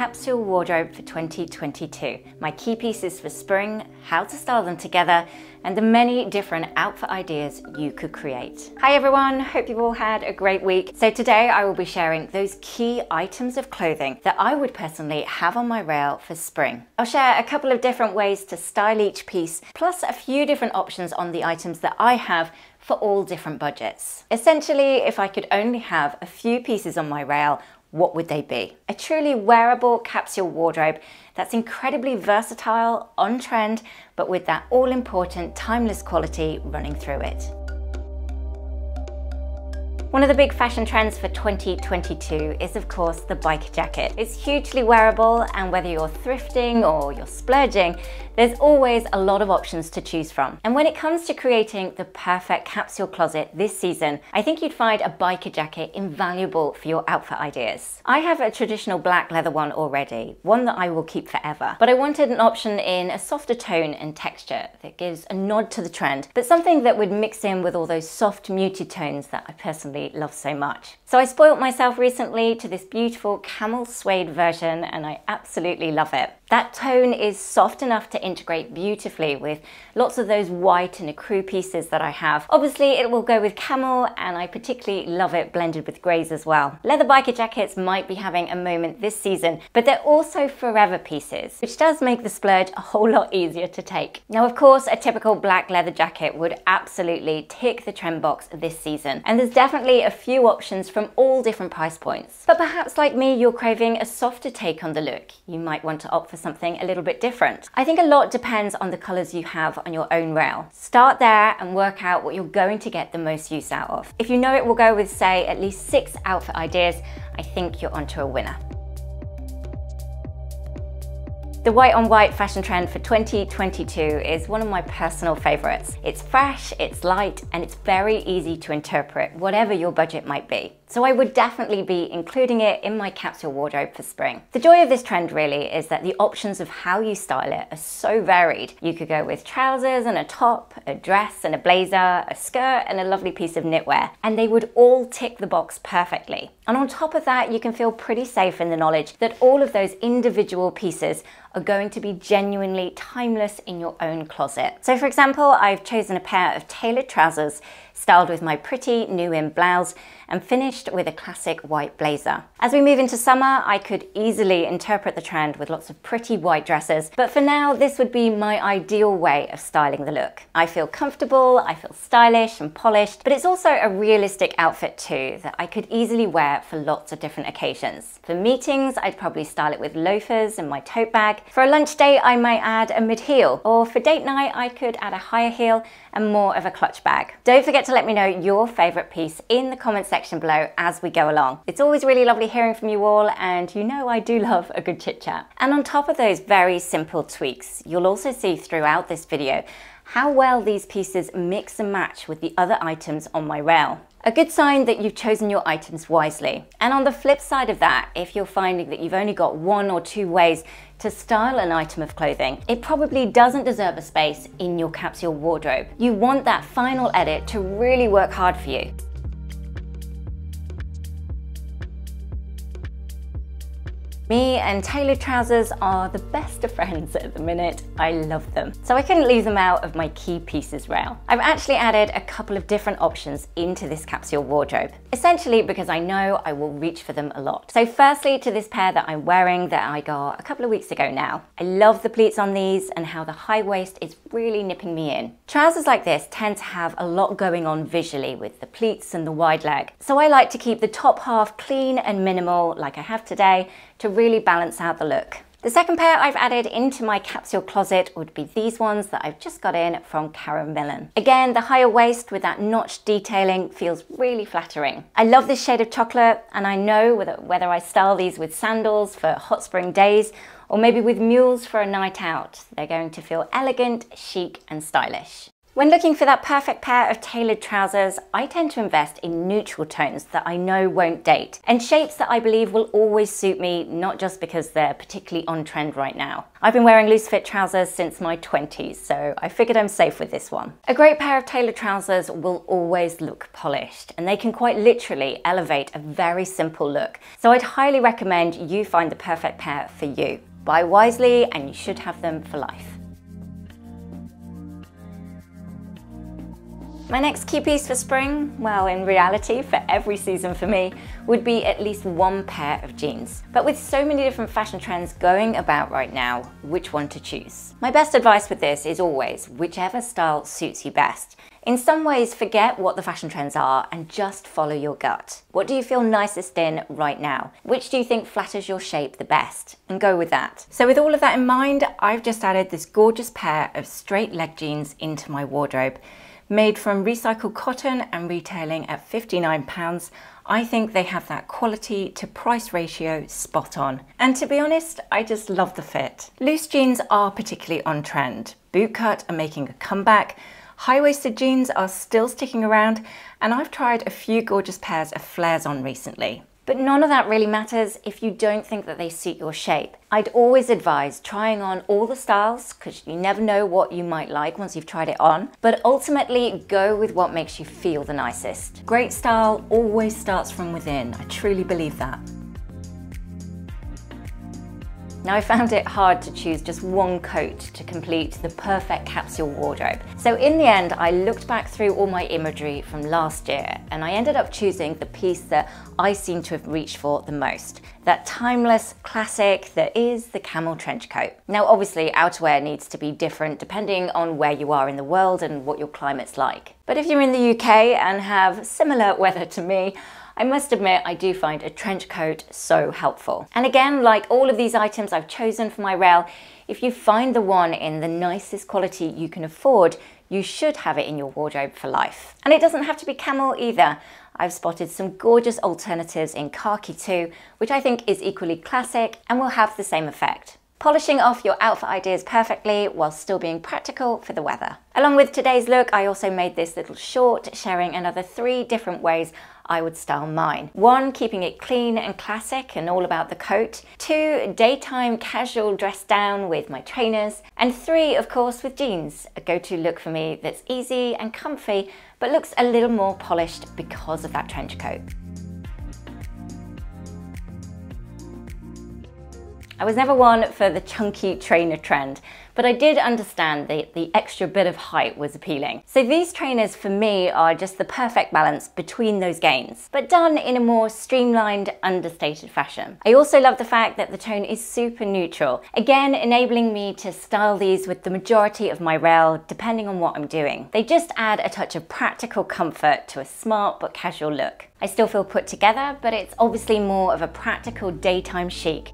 capsule wardrobe for 2022, my key pieces for spring, how to style them together, and the many different outfit ideas you could create. Hi everyone, hope you've all had a great week. So today I will be sharing those key items of clothing that I would personally have on my rail for spring. I'll share a couple of different ways to style each piece, plus a few different options on the items that I have for all different budgets. Essentially, if I could only have a few pieces on my rail, what would they be? A truly wearable capsule wardrobe that's incredibly versatile, on trend, but with that all-important timeless quality running through it. One of the big fashion trends for 2022 is of course the biker jacket. It's hugely wearable, and whether you're thrifting or you're splurging, there's always a lot of options to choose from. And when it comes to creating the perfect capsule closet this season, I think you'd find a biker jacket invaluable for your outfit ideas. I have a traditional black leather one already, one that I will keep forever, but I wanted an option in a softer tone and texture that gives a nod to the trend, but something that would mix in with all those soft muted tones that I personally love so much. So I spoilt myself recently to this beautiful camel suede version, and I absolutely love it. That tone is soft enough to integrate beautifully with lots of those white and ecru pieces that I have. Obviously it will go with camel, and I particularly love it blended with greys as well. Leather biker jackets might be having a moment this season, but they're also forever pieces, which does make the splurge a whole lot easier to take. Now of course a typical black leather jacket would absolutely tick the trend box this season, and there's definitely a few options from all different price points. But perhaps like me, you're craving a softer take on the look. You might want to opt for something a little bit different. I think a lot depends on the colours you have on your own rail. Start there and work out what you're going to get the most use out of. If you know it will go with, say, at least 6 outfit ideas, I think you're onto a winner. The white on white fashion trend for 2022 is one of my personal favourites. It's fresh, it's light, and it's very easy to interpret, whatever your budget might be. So I would definitely be including it in my capsule wardrobe for spring. The joy of this trend really is that the options of how you style it are so varied. You could go with trousers and a top, a dress and a blazer, a skirt and a lovely piece of knitwear, and they would all tick the box perfectly. And on top of that, you can feel pretty safe in the knowledge that all of those individual pieces are going to be genuinely timeless in your own closet. So for example, I've chosen a pair of tailored trousers styled with my pretty new-in blouse and finished with a classic white blazer. As we move into summer, I could easily interpret the trend with lots of pretty white dresses, but for now, this would be my ideal way of styling the look. I feel comfortable, I feel stylish and polished, but it's also a realistic outfit too that I could easily wear for lots of different occasions. For meetings, I'd probably style it with loafers and my tote bag. For a lunch date, I might add a mid-heel, or for date night, I could add a higher heel and more of a clutch bag. Don't forget to let me know your favourite piece in the comment section below as we go along. It's always really lovely hearing from you all, and you know I do love a good chit chat. And on top of those very simple tweaks, you'll also see throughout this video how well these pieces mix and match with the other items on my rail. A good sign that you've chosen your items wisely. And on the flip side of that, if you're finding that you've only got 1 or 2 ways to style an item of clothing, it probably doesn't deserve a space in your capsule wardrobe. You want that final edit to really work hard for you. Me and tailored trousers are the best of friends at the minute. I love them. So I couldn't leave them out of my key pieces rail. I've actually added a couple of different options into this capsule wardrobe, essentially because I know I will reach for them a lot. So firstly, to this pair that I'm wearing that I got a couple of weeks ago now. I love the pleats on these and how the high waist is really nipping me in. Trousers like this tend to have a lot going on visually with the pleats and the wide leg. So I like to keep the top half clean and minimal like I have today to really balance out the look. The second pair I've added into my capsule closet would be these ones that I've just got in from Cara Millen. Again, the higher waist with that notched detailing feels really flattering. I love this shade of chocolate, and I know whether I style these with sandals for hot spring days or maybe with mules for a night out, they're going to feel elegant, chic and stylish. When looking for that perfect pair of tailored trousers, I tend to invest in neutral tones that I know won't date, and shapes that I believe will always suit me, not just because they're particularly on trend right now. I've been wearing loose fit trousers since my 20s, so I figured I'm safe with this one. A great pair of tailored trousers will always look polished, and they can quite literally elevate a very simple look. So I'd highly recommend you find the perfect pair for you. Buy wisely, and you should have them for life. My next key piece for spring, well, in reality, for every season for me, would be at least one pair of jeans. But with so many different fashion trends going about right now, which one to choose? My best advice with this is always, whichever style suits you best. In some ways, forget what the fashion trends are and just follow your gut. What do you feel nicest in right now? Which do you think flatters your shape the best? And go with that. So with all of that in mind, I've just added this gorgeous pair of straight leg jeans into my wardrobe. Made from recycled cotton and retailing at £59, I think they have that quality to price ratio spot on. And to be honest, I just love the fit. Loose jeans are particularly on trend. Bootcut are making a comeback. High-waisted jeans are still sticking around, and I've tried a few gorgeous pairs of flares on recently. But none of that really matters if you don't think that they suit your shape. I'd always advise trying on all the styles, because you never know what you might like once you've tried it on, but ultimately go with what makes you feel the nicest. Great style always starts from within. I truly believe that. Now, I found it hard to choose just one coat to complete the perfect capsule wardrobe. So in the end, I looked back through all my imagery from last year, and I ended up choosing the piece that I seem to have reached for the most. That timeless classic that is the camel trench coat. Now, obviously, outerwear needs to be different depending on where you are in the world and what your climate's like. But if you're in the UK and have similar weather to me, I must admit I do find a trench coat so helpful. And again, like all of these items I've chosen for my rail, if you find the one in the nicest quality you can afford, you should have it in your wardrobe for life. And it doesn't have to be camel either. I've spotted some gorgeous alternatives in khaki too, which I think is equally classic and will have the same effect. Polishing off your outfit ideas perfectly while still being practical for the weather. Along with today's look, I also made this little short sharing another 3 different ways I would style mine. 1, keeping it clean and classic and all about the coat. 2, daytime casual dressed down with my trainers. And 3, of course, with jeans, a go-to look for me that's easy and comfy, but looks a little more polished because of that trench coat. I was never one for the chunky trainer trend, but I did understand that the extra bit of height was appealing. So these trainers for me are just the perfect balance between those gains, but done in a more streamlined, understated fashion. I also love the fact that the tone is super neutral, again enabling me to style these with the majority of my rail depending on what I'm doing. They just add a touch of practical comfort to a smart but casual look. I still feel put together, but it's obviously more of a practical daytime chic.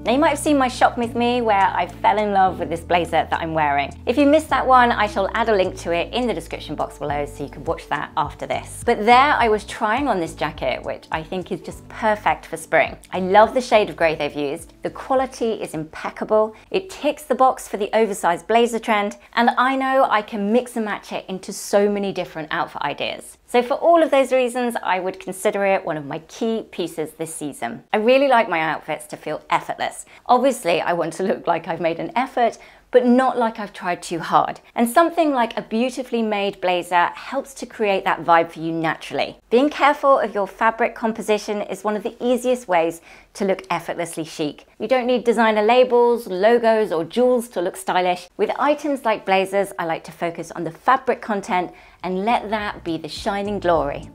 Now you might have seen my shop with me where I fell in love with this blazer that I'm wearing. If you missed that one, I shall add a link to it in the description box below so you can watch that after this. But there I was trying on this jacket, which I think is just perfect for spring. I love the shade of grey they've used. The quality is impeccable. It ticks the box for the oversized blazer trend, and I know I can mix and match it into so many different outfit ideas. So for all of those reasons, I would consider it one of my key pieces this season. I really like my outfits to feel effortless. Obviously, I want to look like I've made an effort, but not like I've tried too hard. And something like a beautifully made blazer helps to create that vibe for you naturally. Being careful of your fabric composition is one of the easiest ways to look effortlessly chic. You don't need designer labels, logos, or jewels to look stylish. With items like blazers, I like to focus on the fabric content and let that be the shining glory.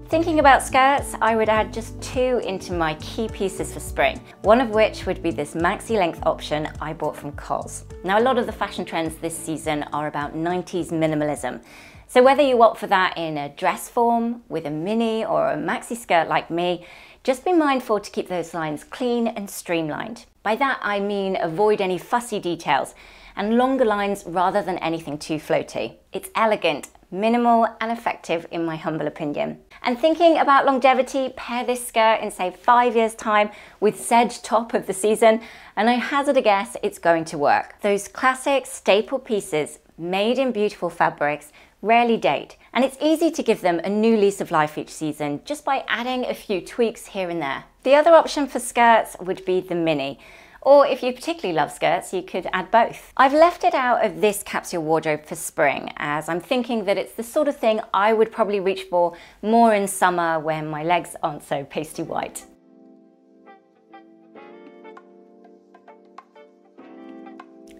Thinking about skirts, I would add just 2 into my key pieces for spring, one of which would be this maxi length option I bought from Cos. Now, a lot of the fashion trends this season are about 90s minimalism. So whether you opt for that in a dress form, with a mini or a maxi skirt like me, just be mindful to keep those lines clean and streamlined. By that I mean avoid any fussy details and longer lines rather than anything too floaty. It's elegant, Minimal and effective in my humble opinion. And thinking about longevity, pair this skirt in say 5 years time with said top of the season and I hazard a guess it's going to work. Those classic staple pieces made in beautiful fabrics rarely date, and it's easy to give them a new lease of life each season just by adding a few tweaks here and there. The other option for skirts would be the mini, or if you particularly love skirts, you could add both. I've left it out of this capsule wardrobe for spring, as I'm thinking that it's the sort of thing I would probably reach for more in summer when my legs aren't so pasty white.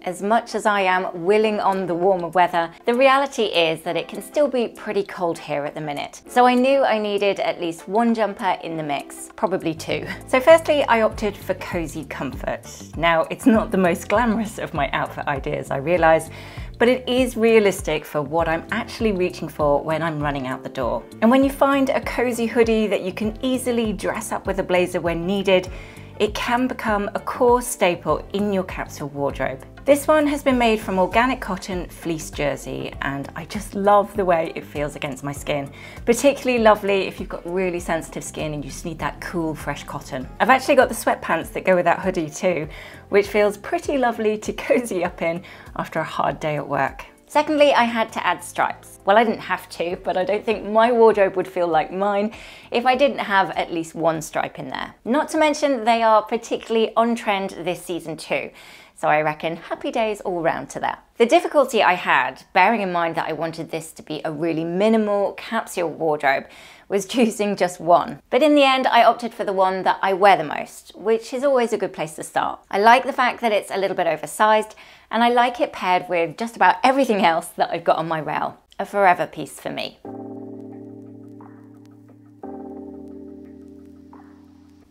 As much as I am willing on the warmer weather, the reality is that it can still be pretty cold here at the minute. So I knew I needed at least one jumper in the mix, probably two. So firstly, I opted for cozy comfort. Now, it's not the most glamorous of my outfit ideas, I realise, but it is realistic for what I'm actually reaching for when I'm running out the door. And when you find a cozy hoodie that you can easily dress up with a blazer when needed, it can become a core staple in your capsule wardrobe. This one has been made from organic cotton fleece jersey, and I just love the way it feels against my skin. Particularly lovely if you've got really sensitive skin and you just need that cool, fresh cotton. I've actually got the sweatpants that go with that hoodie too, which feels pretty lovely to cozy up in after a hard day at work. Secondly, I had to add stripes. Well, I didn't have to, but I don't think my wardrobe would feel like mine if I didn't have at least one stripe in there. Not to mention they are particularly on trend this season too. So I reckon happy days all round to that. The difficulty I had, bearing in mind that I wanted this to be a really minimal capsule wardrobe, was choosing just one. But in the end, I opted for the one that I wear the most, which is always a good place to start. I like the fact that it's a little bit oversized, and I like it paired with just about everything else that I've got on my rail. A forever piece for me.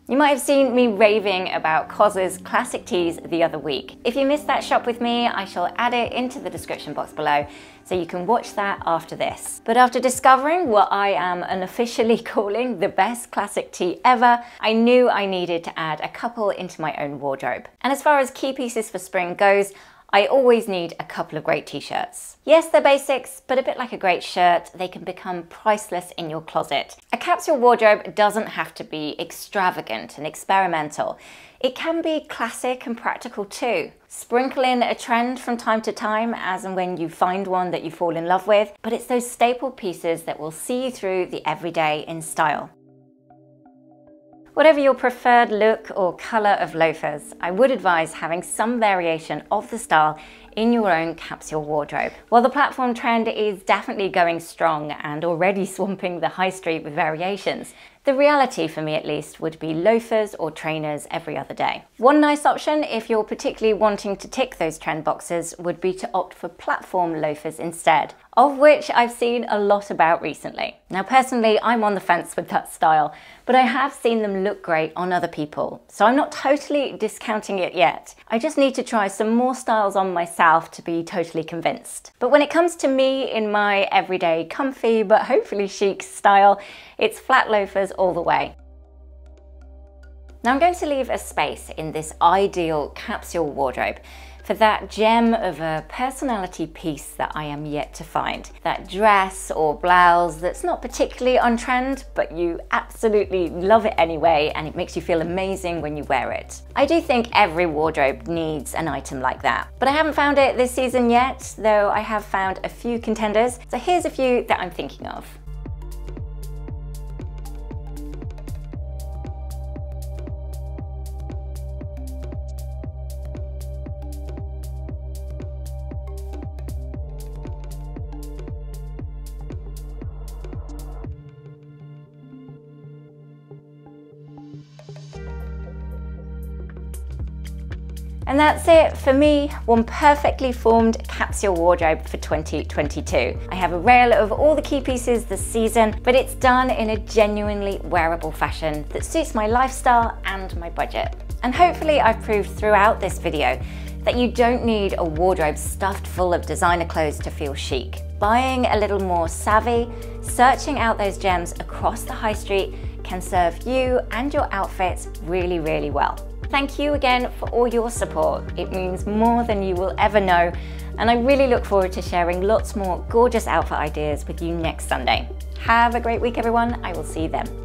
You might have seen me raving about COS's classic tees the other week. If you missed that shop with me, I shall add it into the description box below so you can watch that after this. But after discovering what I am unofficially calling the best classic tee ever, I knew I needed to add a couple into my own wardrobe. And as far as key pieces for spring goes, I always need a couple of great t-shirts. Yes, they're basics, but a bit like a great shirt, they can become priceless in your closet. A capsule wardrobe doesn't have to be extravagant and experimental. It can be classic and practical too. Sprinkle in a trend from time to time as and when you find one that you fall in love with, but it's those staple pieces that will see you through the everyday in style. Whatever your preferred look or colour of loafers, I would advise having some variation of the style in your own capsule wardrobe. While the platform trend is definitely going strong and already swamping the high street with variations, the reality, for me at least, would be loafers or trainers every other day. One nice option, if you're particularly wanting to tick those trend boxes, would be to opt for platform loafers instead, of which I've seen a lot about recently. Now personally, I'm on the fence with that style, but I have seen them look great on other people, so I'm not totally discounting it yet. I just need to try some more styles on myself to be totally convinced. But when it comes to me in my everyday comfy but hopefully chic style, it's flat loafers all the way. Now I'm going to leave a space in this ideal capsule wardrobe for that gem of a personality piece that I am yet to find. That dress or blouse that's not particularly on trend, but you absolutely love it anyway, and it makes you feel amazing when you wear it. I do think every wardrobe needs an item like that, but I haven't found it this season yet, though I have found a few contenders. So here's a few that I'm thinking of. And that's it for me, one perfectly formed capsule wardrobe for 2022. I have a rail of all the key pieces this season, but it's done in a genuinely wearable fashion that suits my lifestyle and my budget. And hopefully I've proved throughout this video that you don't need a wardrobe stuffed full of designer clothes to feel chic. Buying a little more savvy, searching out those gems across the high street can serve you and your outfits really, really well. Thank you again for all your support. It means more than you will ever know, And I really look forward to sharing lots more gorgeous outfit ideas with you next Sunday. Have a great week, everyone. I will see you then.